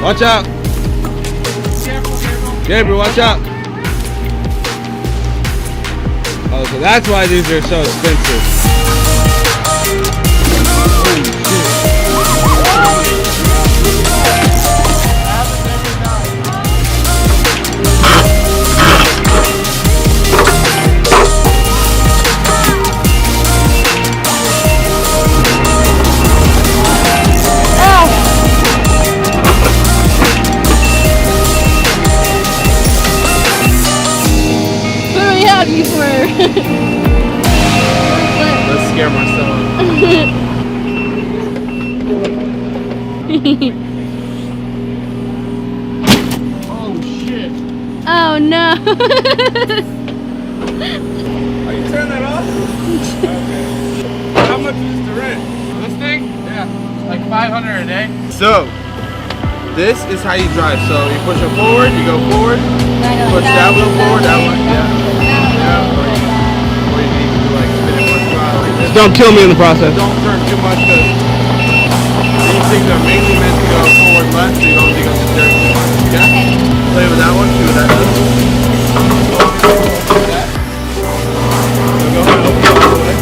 Watch out. Gabriel, watch out. Oh, so that's why these are so expensive. Let's scare myself. Oh shit. Oh no. Are you turning that off? Okay. How much is the rent? This thing? Yeah. Like 500 a day. So, this is how you drive. So you push it forward, you go forward, push that wheel forward, that one, or you need to like spin it once in a while like this. Don't kill me in the process. Don't turn too much because these things are mainly meant to go forward left, so you don't think I'm just turning too much. Okay? Play with that one, see what that does. So go ahead and open it all the way.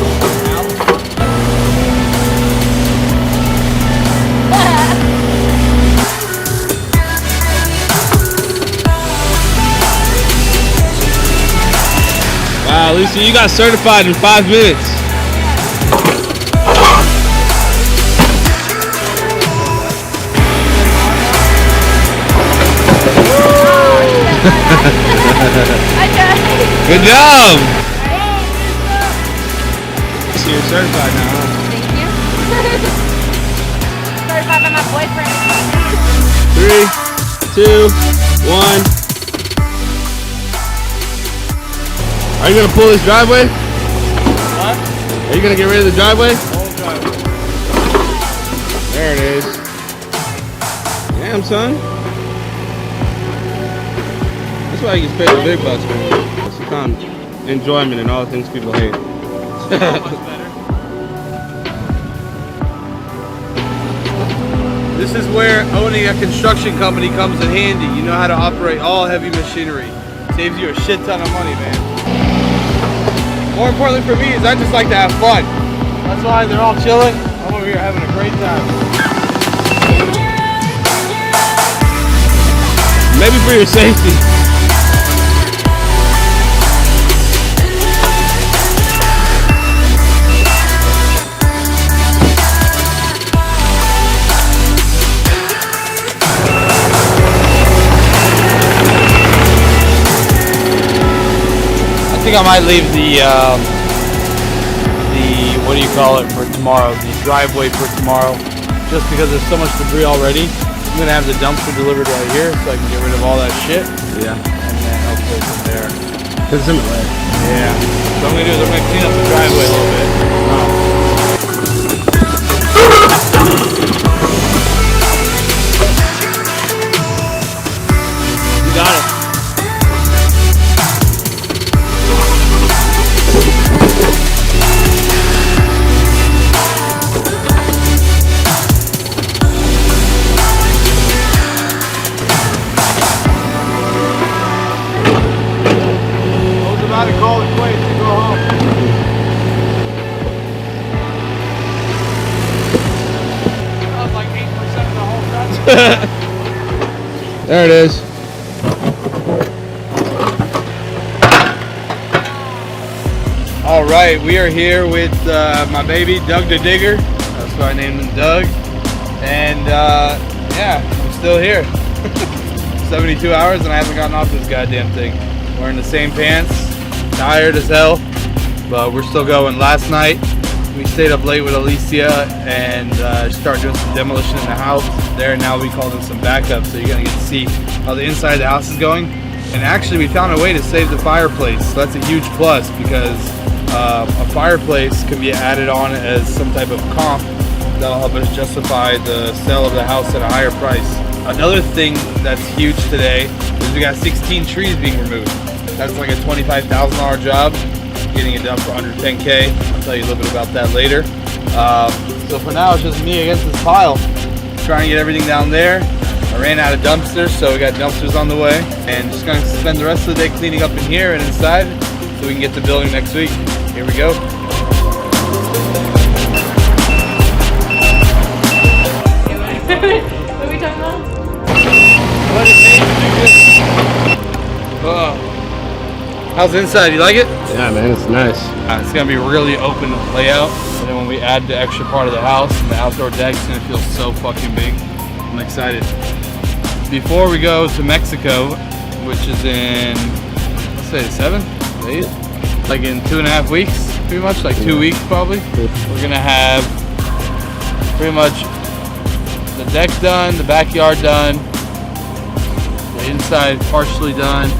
Wow, Lucy, you got certified in 5 minutes. Good job. So you're certified now, huh? Thank you. Certified by my boyfriend. 3, 2, 1. Are you gonna pull this driveway? What? Are you gonna get rid of the driveway? Whole driveway. There it is. Damn, son. That's why you get paid the big bucks, man. It's kind of enjoyment and all the things people hate. So much better. This is where owning a construction company comes in handy. You know how to operate all heavy machinery. Saves you a shit ton of money, man. More importantly for me is I just like to have fun. That's why they're all chilling. I'm over here having a great time. Maybe for your safety. I think I might leave the what do you call it for tomorrow? The driveway for tomorrow, just because there's so much debris already. I'm gonna have the dumpster delivered right here, so I can get rid of all that shit. Yeah. And then hopefully from there. Cause it's in the way. Yeah. So I'm gonna do is I'm gonna clean up the driveway a little bit. You got it. To call it quits to go home. That was like 8% of the whole driveway. There it is. All right, we are here with my baby, Doug the Digger. That's why I named him Doug. And yeah, I'm still here. 72 hours and I haven't gotten off this goddamn thing. Wearing the same pants. Tired as hell, but we're still going. Last night we stayed up late with Alicia and started doing some demolition in the house there. Now we called in some backup, so you're gonna get to see how the inside of the house is going. And actually we found a way to save the fireplace, so that's a huge plus because a fireplace can be added on as some type of comp that'll help us justify the sale of the house at a higher price. Another thing that's huge today is we got 16 trees being removed. That's like a $25,000 job, getting it done for under 10K. I'll tell you a little bit about that later. So for now, it's just me against this pile, trying to get everything down there, I ran out of dumpsters, so we got dumpsters on the way. And just gonna spend the rest of the day cleaning up in here and inside so we can get the building next week. Here we go. What are we talking about? How's the inside? You like it? Yeah, man, it's nice. It's gonna be really open layout, and then when we add the extra part of the house and the outdoor deck, it's gonna feel so fucking big. I'm excited. Before we go to Mexico, which is in, let's say 7, 8, like in 2.5 weeks, pretty much, like 2 weeks probably. We're gonna have pretty much the deck done, the backyard done, the inside partially done.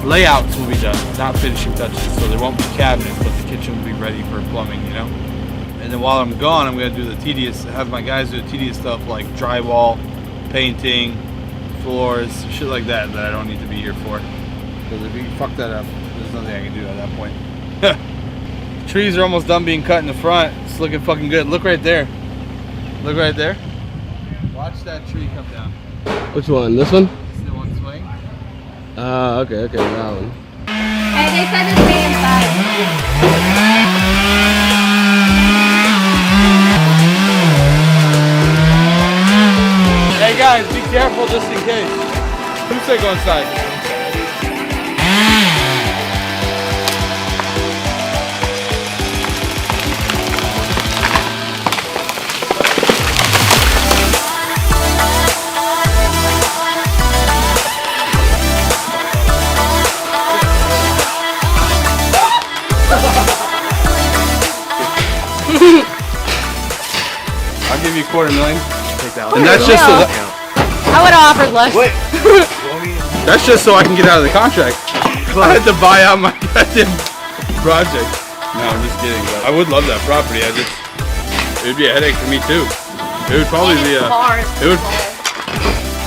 Layouts will be done, not finishing touches, so there won't be cabinets, but the kitchen will be ready for plumbing, you know? And then while I'm gone, I'm gonna do the tedious, have my guys do the tedious stuff like drywall, painting, floors, shit like that I don't need to be here for. Because if you fuck that up, there's nothing I can do at that point. Trees are almost done being cut in the front. It's looking fucking good. Look right there. Look right there. Watch that tree come down. Which one? This one? See the one swing? Okay, that one. Hey, they said to stay inside. Hey guys, be careful just in case. Who said go inside? I'll give you $250,000. Take that one. And that's just so that, I would have offered less. wait. That's just so I can get out of the contract. I had to buy out my goddamn project. No, I'm just kidding. But I would love that property. It would be a headache for me too. It would probably be a. It would.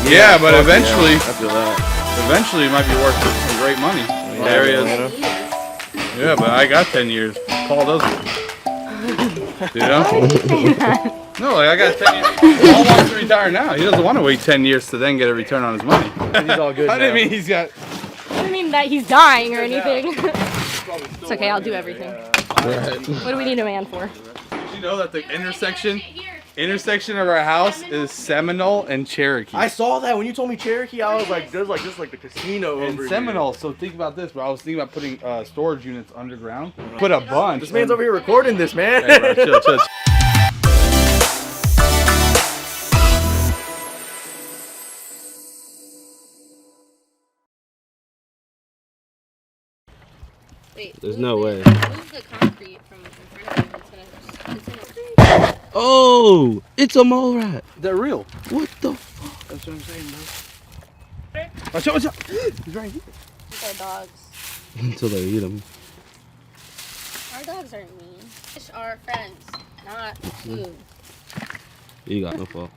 Yeah, but eventually, I feel that. eventually it might be worth some great money. Areas. Yeah, but I got 10 years. Paul doesn't. You know? No, like I got 10 years. Paul wants to retire now. He doesn't want to wait 10 years to then get a return on his money. He's all good I didn't now. mean he's got. I didn't mean that he's dying or anything. It's okay, I'll do everything. What do we need a man for? Did you know that the intersection of our house is Seminole and Cherokee? I saw that when you told me Cherokee. I was like, there's like just like the casino And over Seminole. So think about this, bro. I was thinking about putting storage units underground. Put a bunch. Here. This man's over here recording this, man. Hey, bro, chill, chill. Wait, There's no way. Move the concrete from in front of you. It's gonna Oh, it's a mole rat. They're real. What the fuck? That's what I'm saying, bro. Watch out, watch out. He's right here. Our dogs. Until they eat them. Our dogs aren't mean. Fish are friends, not food. You got no fault.